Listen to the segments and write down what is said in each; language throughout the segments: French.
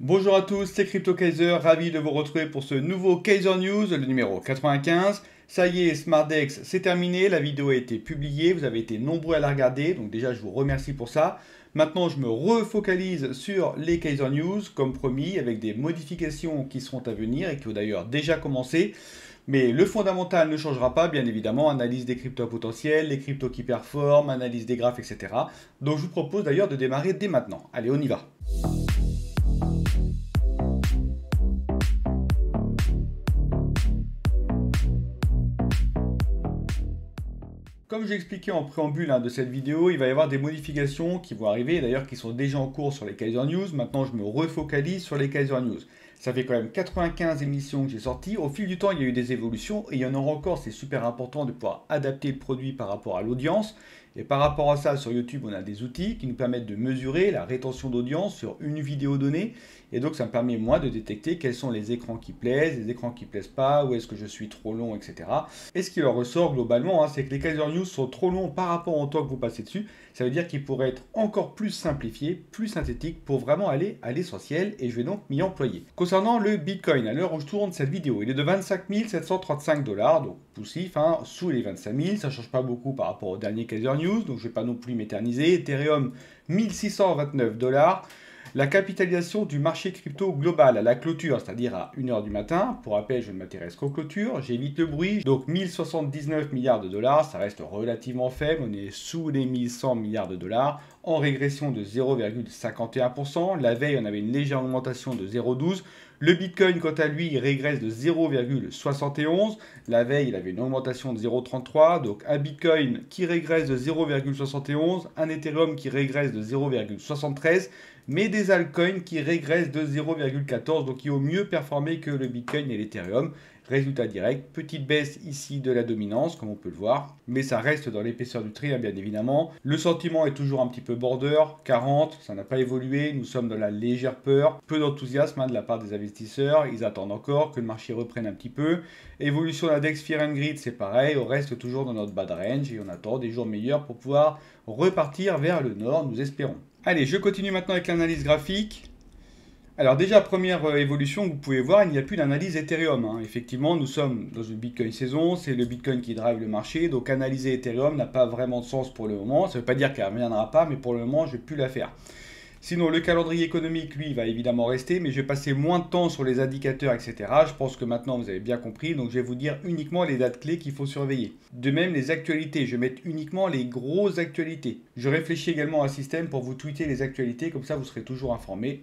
Bonjour à tous, c'est Crypto Kaiser, ravi de vous retrouver pour ce nouveau Kaiser News, le numéro 95. Ça y est, SmartDex, c'est terminé, la vidéo a été publiée, vous avez été nombreux à la regarder, donc déjà je vous remercie pour ça. Maintenant je me refocalise sur les Kaiser News, comme promis, avec des modifications qui seront à venir et qui ont d'ailleurs déjà commencé. Mais le fondamental ne changera pas, bien évidemment, analyse des cryptos potentiels, les cryptos qui performent, analyse des graphes, etc. Donc je vous propose d'ailleurs de démarrer dès maintenant. Allez, on y va. Comme j'ai expliqué en préambule de cette vidéo, il va y avoir des modifications qui vont arriver, d'ailleurs qui sont déjà en cours sur les Kaiser News. Maintenant, je me refocalise sur les Kaiser News. Ça fait quand même 95 émissions que j'ai sorties. Au fil du temps, il y a eu des évolutions et il y en aura encore. C'est super important de pouvoir adapter le produit par rapport à l'audience. Et par rapport à ça, sur YouTube, on a des outils qui nous permettent de mesurer la rétention d'audience sur une vidéo donnée. Et donc, ça me permet, moi, de détecter quels sont les écrans qui plaisent, les écrans qui plaisent pas, où est-ce que je suis trop long, etc. Et ce qui leur ressort globalement, c'est que les Kaiser News sont trop longs par rapport au temps que vous passez dessus. Ça veut dire qu'ils pourraient être encore plus simplifiés, plus synthétiques pour vraiment aller à l'essentiel. Et je vais donc m'y employer. Concernant le Bitcoin, à l'heure où je tourne cette vidéo, il est de 25 735 $, donc poussif, sous les 25 000. Ça ne change pas beaucoup par rapport au dernier Kaiser News, donc je ne vais pas non plus m'éterniser. Ethereum, 1629 $. La capitalisation du marché crypto global à la clôture, c'est-à-dire à 1h du matin. Pour rappel, je ne m'intéresse qu'aux clôtures, j'évite le bruit. Donc 1079 milliards de dollars, ça reste relativement faible, on est sous les 1100 milliards de dollars, en régression de 0,51%. La veille, on avait une légère augmentation de 0,12%. Le Bitcoin, quant à lui, il régresse de 0,71. La veille, il avait une augmentation de 0,33. Donc un Bitcoin qui régresse de 0,71, un Ethereum qui régresse de 0,73, mais des altcoins qui régressent de 0,14, donc qui ont mieux performé que le Bitcoin et l'Ethereum. Résultat direct, petite baisse ici de la dominance, comme on peut le voir, mais ça reste dans l'épaisseur du trait, bien évidemment. Le sentiment est toujours un petit peu border, 40, ça n'a pas évolué, nous sommes dans la légère peur, peu d'enthousiasme de la part des investisseurs, ils attendent encore que le marché reprenne un petit peu. Évolution de l'index Fear and Greed, c'est pareil, on reste toujours dans notre bad range et on attend des jours meilleurs pour pouvoir repartir vers le nord, nous espérons. Allez, je continue maintenant avec l'analyse graphique. Alors déjà, première évolution que vous pouvez voir, il n'y a plus d'analyse Ethereum. Effectivement, nous sommes dans une Bitcoin saison, c'est le Bitcoin qui drive le marché, donc analyser Ethereum n'a pas vraiment de sens pour le moment. Ça ne veut pas dire qu'elle ne reviendra pas, mais pour le moment, je ne vais plus la faire. Sinon, le calendrier économique, lui, va évidemment rester, mais je vais passer moins de temps sur les indicateurs, etc. Je pense que maintenant, vous avez bien compris, donc je vais vous dire uniquement les dates clés qu'il faut surveiller. De même, les actualités, je vais mettre uniquement les grosses actualités. Je réfléchis également à un système pour vous tweeter les actualités, comme ça vous serez toujours informé,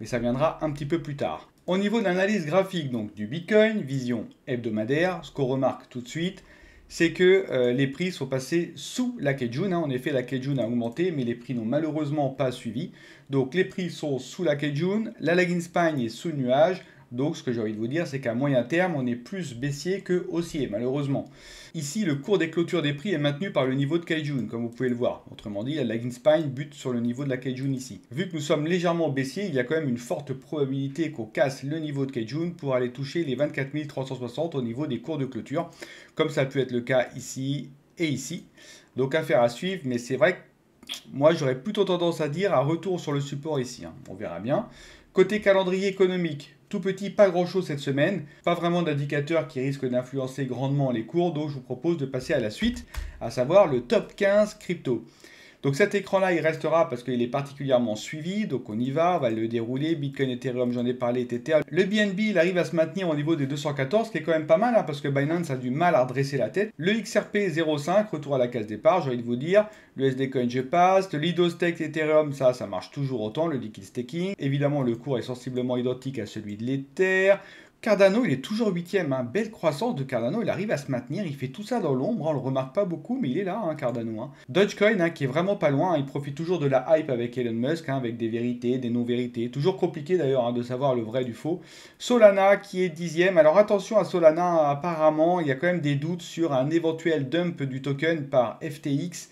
mais ça viendra un petit peu plus tard. Au niveau de l'analyse graphique donc, du Bitcoin, vision hebdomadaire, ce qu'on remarque tout de suite, c'est que les prix sont passés sous la Kijun. En effet, la Kijun a augmenté, mais les prix n'ont malheureusement pas suivi. Donc les prix sont sous la Kijun, la lagging spine est sous le nuage. Donc ce que j'ai envie de vous dire, c'est qu'à moyen terme, on est plus baissier que haussier, malheureusement. Ici, le cours des clôtures des prix est maintenu par le niveau de Kijun, comme vous pouvez le voir. Autrement dit, la lagging spine bute sur le niveau de la Kijun ici. Vu que nous sommes légèrement baissiers, il y a quand même une forte probabilité qu'on casse le niveau de Kijun pour aller toucher les 24 360 au niveau des cours de clôture, comme ça peut être le cas ici et ici. Donc affaire à suivre, mais c'est vrai que moi j'aurais plutôt tendance à dire un retour sur le support ici. On verra bien. Côté calendrier économique, tout petit, pas grand chose cette semaine. Pas vraiment d'indicateurs qui risquent d'influencer grandement les cours, donc je vous propose de passer à la suite, à savoir le top 15 crypto. Donc cet écran-là, il restera parce qu'il est particulièrement suivi. Donc on y va, on va le dérouler. Bitcoin, Ethereum, j'en ai parlé, Tether. Le BNB, il arrive à se maintenir au niveau des 214, ce qui est quand même pas mal, parce que Binance a du mal à redresser la tête. Le XRP 0,5, retour à la case départ, j'ai envie de vous dire. Le SD Coin, je passe. Le Lido Stake Ethereum, ça marche toujours autant, le liquid staking. Évidemment, le cours est sensiblement identique à celui de l'Ether. Cardano, il est toujours 8ème, belle croissance de Cardano, il arrive à se maintenir, il fait tout ça dans l'ombre, on le remarque pas beaucoup, mais il est là, Cardano. Dogecoin, qui est vraiment pas loin, il profite toujours de la hype avec Elon Musk, avec des vérités, des non-vérités, toujours compliqué d'ailleurs de savoir le vrai du faux. Solana, qui est 10ème, alors attention à Solana, apparemment, il y a quand même des doutes sur un éventuel dump du token par FTX,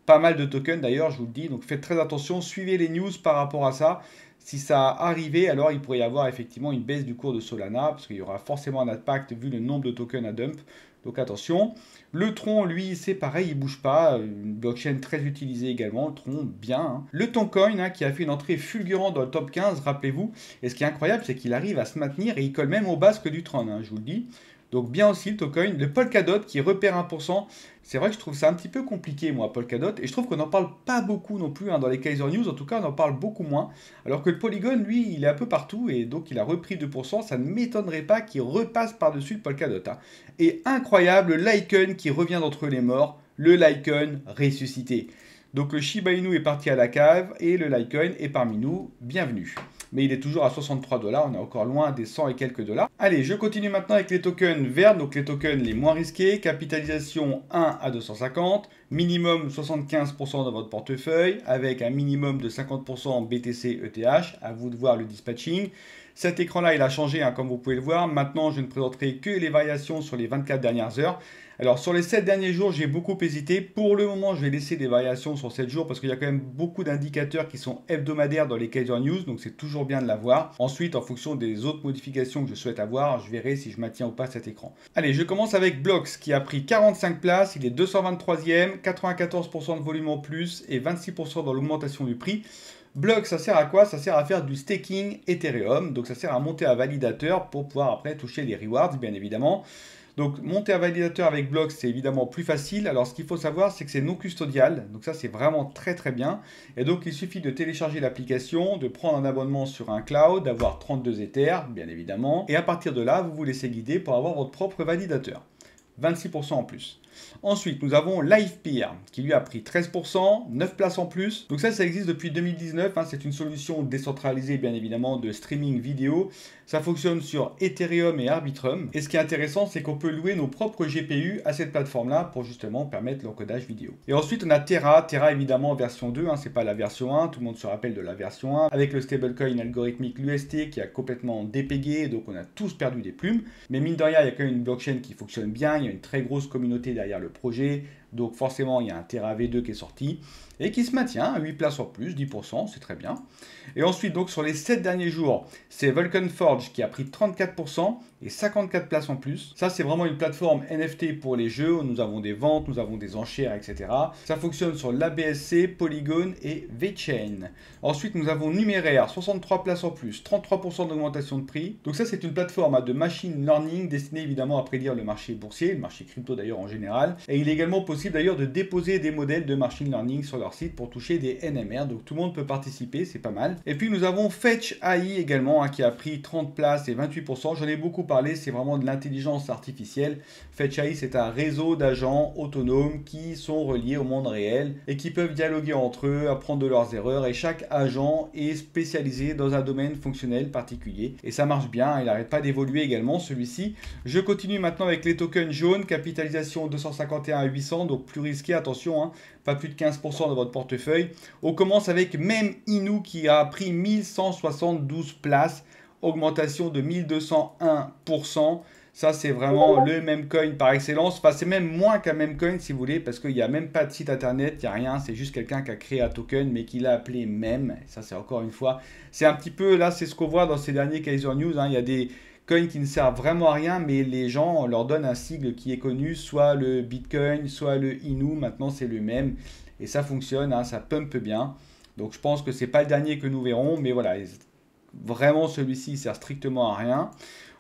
pas mal de tokens d'ailleurs, je vous le dis, donc faites très attention, suivez les news par rapport à ça. Si ça arrivait, alors il pourrait y avoir effectivement une baisse du cours de Solana, parce qu'il y aura forcément un impact vu le nombre de tokens à dump. Donc attention. Le Tron, lui, c'est pareil, il bouge pas. Une blockchain très utilisée également, le Tron, bien. Hein. Le Toncoin, hein, qui a fait une entrée fulgurante dans le top 15, rappelez-vous. Et ce qui est incroyable, c'est qu'il arrive à se maintenir et il colle même au basque du Tron, hein, je vous le dis. Donc bien aussi le Toncoin. Le Polkadot qui repère 1%. C'est vrai que je trouve ça un petit peu compliqué, moi, Polkadot. Et je trouve qu'on n'en parle pas beaucoup non plus hein, dans les Kaiser News. En tout cas, on en parle beaucoup moins. Alors que le Polygon, lui, il est un peu partout. Et donc, il a repris 2%. Ça ne m'étonnerait pas qu'il repasse par-dessus le Polkadot. Hein. Et incroyable, le Lycan qui revient d'entre les morts. Le Lycan ressuscité. Donc le Shiba Inu est parti à la cave et le Litecoin est parmi nous. Bienvenue. Mais il est toujours à 63 $, on est encore loin des 100 et quelques dollars. Allez, je continue maintenant avec les tokens verts, donc les tokens les moins risqués. Capitalisation 1 à 250, minimum 75% dans votre portefeuille, avec un minimum de 50% en BTC ETH. À vous de voir le dispatching. Cet écran-là, il a changé, hein, comme vous pouvez le voir. Maintenant, je ne présenterai que les variations sur les 24 dernières heures. Alors, sur les 7 derniers jours, j'ai beaucoup hésité. Pour le moment, je vais laisser des variations sur 7 jours parce qu'il y a quand même beaucoup d'indicateurs qui sont hebdomadaires dans les Kaiser News. Donc, c'est toujours bien de l'avoir. Ensuite, en fonction des autres modifications que je souhaite avoir, je verrai si je maintiens ou pas cet écran. Allez, je commence avec Blocks qui a pris 45 places. Il est 223e, 94% de volume en plus et 26% dans l'augmentation du prix. Block, ça sert à quoi? Ça sert à faire du staking Ethereum. Donc, ça sert à monter un validateur pour pouvoir après toucher les rewards, bien évidemment. Donc, monter un validateur avec Block, c'est évidemment plus facile. Alors, ce qu'il faut savoir, c'est que c'est non custodial. Donc, ça, c'est vraiment très, très bien. Et donc, il suffit de télécharger l'application, de prendre un abonnement sur un cloud, d'avoir 32 Ethers, bien évidemment. Et à partir de là, vous vous laissez guider pour avoir votre propre validateur. 26% en plus. Ensuite, nous avons LivePeer qui lui a pris 13%, 9 places en plus. Donc ça existe depuis 2019. Hein, c'est une solution décentralisée, bien évidemment, de streaming vidéo. Ça fonctionne sur Ethereum et Arbitrum. Et ce qui est intéressant, c'est qu'on peut louer nos propres GPU à cette plateforme-là pour justement permettre l'encodage vidéo. Et ensuite, on a Terra. Terra, évidemment, version 2. Hein, c'est pas la version 1. Tout le monde se rappelle de la version 1. Avec le stablecoin algorithmique l'UST qui a complètement dépégué. Donc on a tous perdu des plumes. Mais mine de rien, il y a quand même une blockchain qui fonctionne bien. Il y a une très grosse communauté derrière le projet, donc forcément il y a un Terra V2 qui est sorti et qui se maintient à 8 places en plus, 10%, c'est très bien. Et ensuite donc sur les 7 derniers jours, c'est Vulcan Forge qui a pris 34% et 54 places en plus. Ça c'est vraiment une plateforme NFT pour les jeux, où nous avons des ventes, nous avons des enchères, etc. Ça fonctionne sur l'ABSC, Polygon et VeChain. Ensuite nous avons Numéraire, 63 places en plus, 33% d'augmentation de prix. Donc ça c'est une plateforme de machine learning destinée évidemment à prédire le marché boursier, le marché crypto d'ailleurs en général. Et il est également possible d'ailleurs de déposer des modèles de machine learning sur leur site pour toucher des NMR. Donc tout le monde peut participer, c'est pas mal. Et puis nous avons Fetch AI également qui a pris 30 places et 28%. J'en ai beaucoup parlé, c'est vraiment de l'intelligence artificielle. Fetch AI c'est un réseau d'agents autonomes qui sont reliés au monde réel et qui peuvent dialoguer entre eux, apprendre de leurs erreurs. Et chaque agent est spécialisé dans un domaine fonctionnel particulier. Et ça marche bien, il n'arrête pas d'évoluer également celui-ci. Je continue maintenant avec les tokens jaunes, capitalisation 251 à 800, donc plus risqué, attention, hein, pas plus de 15% de votre portefeuille. On commence avec même Inu qui a pris 1172 places, augmentation de 1201%. Ça, c'est vraiment le même coin par excellence. Enfin, c'est même moins qu'un même coin si vous voulez, parce qu'il n'y a même pas de site internet, il n'y a rien. C'est juste quelqu'un qui a créé un token, mais qui l'a appelé meme. Ça, c'est encore une fois. C'est un petit peu, là, c'est ce qu'on voit dans ces derniers Kaiser News. Hein. Il y a des coins qui ne servent vraiment à rien, mais les gens leur donnent un sigle qui est connu, soit le Bitcoin, soit le Inu. Maintenant, c'est le même. Et ça fonctionne, hein, ça pump bien. Donc, je pense que c'est pas le dernier que nous verrons, mais voilà. Vraiment, celui-ci, il sert strictement à rien.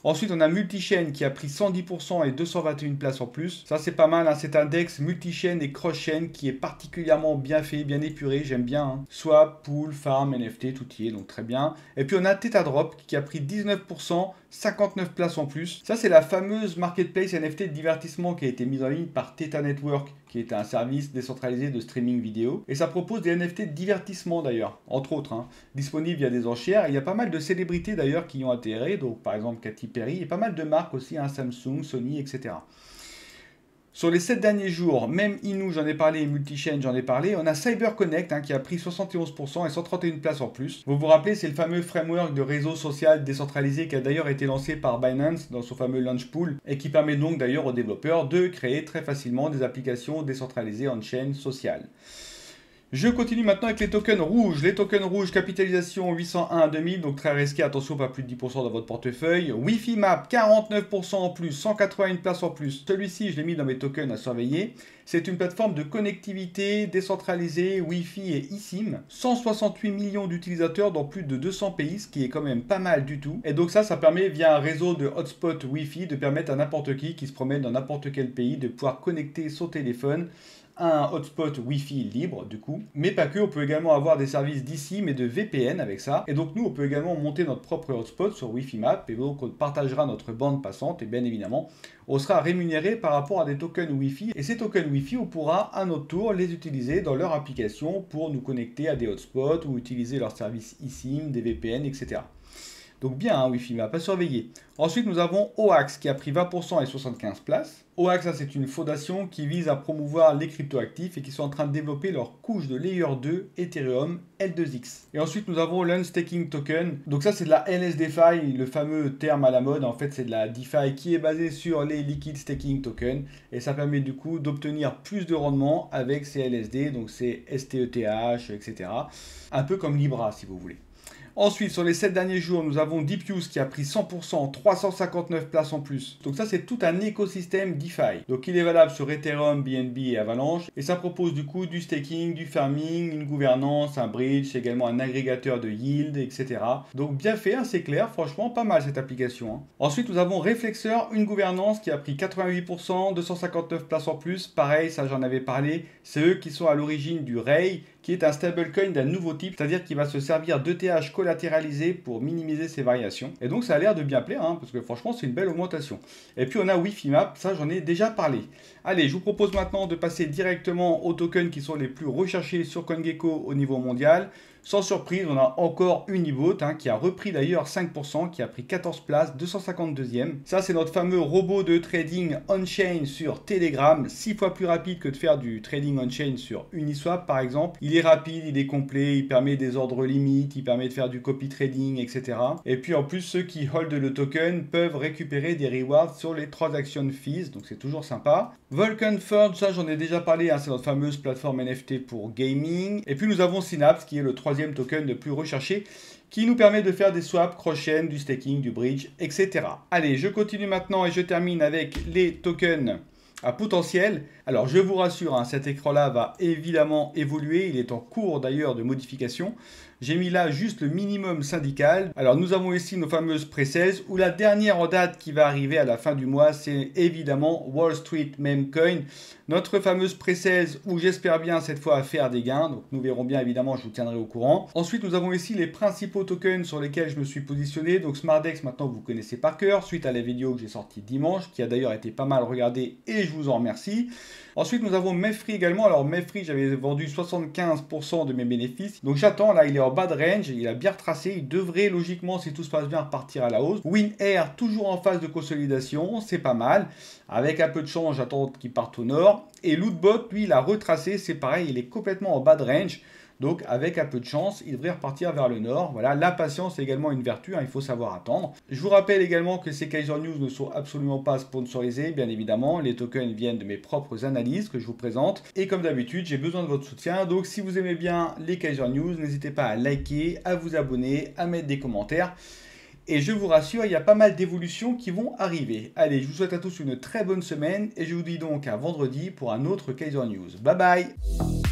Ensuite, on a Multichain qui a pris 110% et 221 places en plus. Ça, c'est pas mal. Hein. Cet index Multichain et Cross-Chain qui est particulièrement bien fait, bien épuré. J'aime bien. Hein. Swap, Pool, Farm, NFT, tout y est. Donc, très bien. Et puis, on a Tetadrop qui a pris 19%, 59 places en plus. Ça, c'est la fameuse marketplace NFT de divertissement qui a été mise en ligne par Theta Network, qui est un service décentralisé de streaming vidéo. Et ça propose des NFT de divertissement d'ailleurs, entre autres, hein, disponibles via des enchères. Et il y a pas mal de célébrités d'ailleurs qui y ont atterri, donc par exemple Katy Perry, et pas mal de marques aussi, hein, Samsung, Sony, etc. Sur les 7 derniers jours, même Inu, j'en ai parlé, et Multichain, j'en ai parlé, on a CyberConnect hein, qui a pris 71% et 131 places en plus. Vous vous rappelez, c'est le fameux framework de réseau social décentralisé qui a d'ailleurs été lancé par Binance dans son fameux Launch Pool et qui permet donc d'ailleurs aux développeurs de créer très facilement des applications décentralisées on-chain sociales. Je continue maintenant avec les tokens rouges. Les tokens rouges, capitalisation 801 à 2000, donc très risqué, attention, pas plus de 10% dans votre portefeuille. Wi-Fi Map, 49% en plus, 181 places en plus. Celui-ci, je l'ai mis dans mes tokens à surveiller. C'est une plateforme de connectivité décentralisée, Wi-Fi et eSIM. 168 millions d'utilisateurs dans plus de 200 pays, ce qui est quand même pas mal du tout. Et donc ça permet, via un réseau de hotspot Wi-Fi, de permettre à n'importe qui se promène dans n'importe quel pays de pouvoir connecter son téléphone un hotspot Wi-Fi libre du coup, mais pas que, on peut également avoir des services d'ici mais de VPN avec ça, et donc nous on peut également monter notre propre hotspot sur Wi-Fi Map, et donc on partagera notre bande passante, et bien évidemment on sera rémunéré par rapport à des tokens Wi-Fi, et ces tokens Wi-Fi on pourra à notre tour les utiliser dans leur application pour nous connecter à des hotspots ou utiliser leurs services eSIM, des VPN, etc. Donc bien, hein, Wi-Fi Map à surveiller. Ensuite, nous avons Oax qui a pris 20% et 75 places. Oax, c'est une fondation qui vise à promouvoir les cryptoactifs et qui sont en train de développer leur couche de Layer 2 Ethereum L2X. Et ensuite, nous avons l'Unstaking Token. Donc ça, c'est de la LSDFI, le fameux terme à la mode. En fait, c'est de la DeFi qui est basée sur les Liquid Staking Tokens. Et ça permet du coup d'obtenir plus de rendement avec ces LSD. Donc c'est STETH, etc. Un peu comme Libra, si vous voulez. Ensuite, sur les 7 derniers jours, nous avons Deepuse qui a pris 100%, 359 places en plus. Donc ça, c'est tout un écosystème DeFi. Donc il est valable sur Ethereum, BNB et Avalanche. Et ça propose du coup du staking, du farming, une gouvernance, un bridge, également un agrégateur de yield, etc. Donc bien fait, hein, c'est clair, franchement, pas mal cette application. Hein. Ensuite, nous avons Reflexer, une gouvernance qui a pris 88%, 259 places en plus. Pareil, ça j'en avais parlé, c'est eux qui sont à l'origine du Ray, qui est un stablecoin d'un nouveau type, c'est-à-dire qu'il va se servir d'ETH collatéralisé pour minimiser ses variations. Et donc ça a l'air de bien plaire, hein, parce que franchement c'est une belle augmentation. Et puis on a Wi-Fi Map, ça j'en ai déjà parlé. Allez, je vous propose maintenant de passer directement aux tokens qui sont les plus recherchés sur CoinGecko au niveau mondial. Sans surprise, on a encore Unibot qui a repris d'ailleurs 5%, qui a pris 14 places, 252e. Ça, c'est notre fameux robot de trading on-chain sur Telegram, 6 fois plus rapide que de faire du trading on-chain sur Uniswap par exemple. Il est rapide, il est complet, il permet des ordres limites, il permet de faire du copy trading, etc. Et puis en plus, ceux qui hold le token peuvent récupérer des rewards sur les transaction fees, donc c'est toujours sympa. Vulcan Forge, ça j'en ai déjà parlé, c'est notre fameuse plateforme NFT pour gaming. Et puis nous avons Synapse qui est le troisième token le plus recherché qui nous permet de faire des swaps, cross-chain, du staking, du bridge, etc. Allez, je continue maintenant et je termine avec les tokens à potentiel. Alors je vous rassure, cet écran-là va évidemment évoluer, il est en cours d'ailleurs de modification. J'ai mis là juste le minimum syndical. Alors nous avons ici nos fameuses pre-sales, où la dernière en date qui va arriver à la fin du mois, c'est évidemment Wall Street Meme Coin, notre fameuse pre-sales où j'espère bien cette fois à faire des gains. Donc nous verrons bien, évidemment, je vous tiendrai au courant. Ensuite, nous avons ici les principaux tokens sur lesquels je me suis positionné. Donc SmartDex, maintenant vous connaissez par cœur, suite à la vidéo que j'ai sortie dimanche, qui a d'ailleurs été pas mal regardée et je vous en remercie. Ensuite, nous avons Mefree également. Alors Mefree, j'avais vendu 75% de mes bénéfices. Donc j'attends, là il est en bas de range, il a bien retracé, il devrait logiquement, si tout se passe bien, repartir à la hausse. WinAir, toujours en phase de consolidation, c'est pas mal. Avec un peu de chance, j'attends qu'il parte au nord. Et Lootbot, lui, il a retracé, c'est pareil, il est complètement en bas de range. Donc avec un peu de chance, il devrait repartir vers le nord. Voilà, la patience est également une vertu, il faut savoir attendre. Je vous rappelle également que ces Kaiser News ne sont absolument pas sponsorisés, bien évidemment. Les tokens viennent de mes propres analyses que je vous présente. Et comme d'habitude, j'ai besoin de votre soutien. Donc si vous aimez bien les Kaiser News, n'hésitez pas à liker, à vous abonner, à mettre des commentaires. Et je vous rassure, il y a pas mal d'évolutions qui vont arriver. Allez, je vous souhaite à tous une très bonne semaine et je vous dis donc à vendredi pour un autre Kaiser News. Bye bye!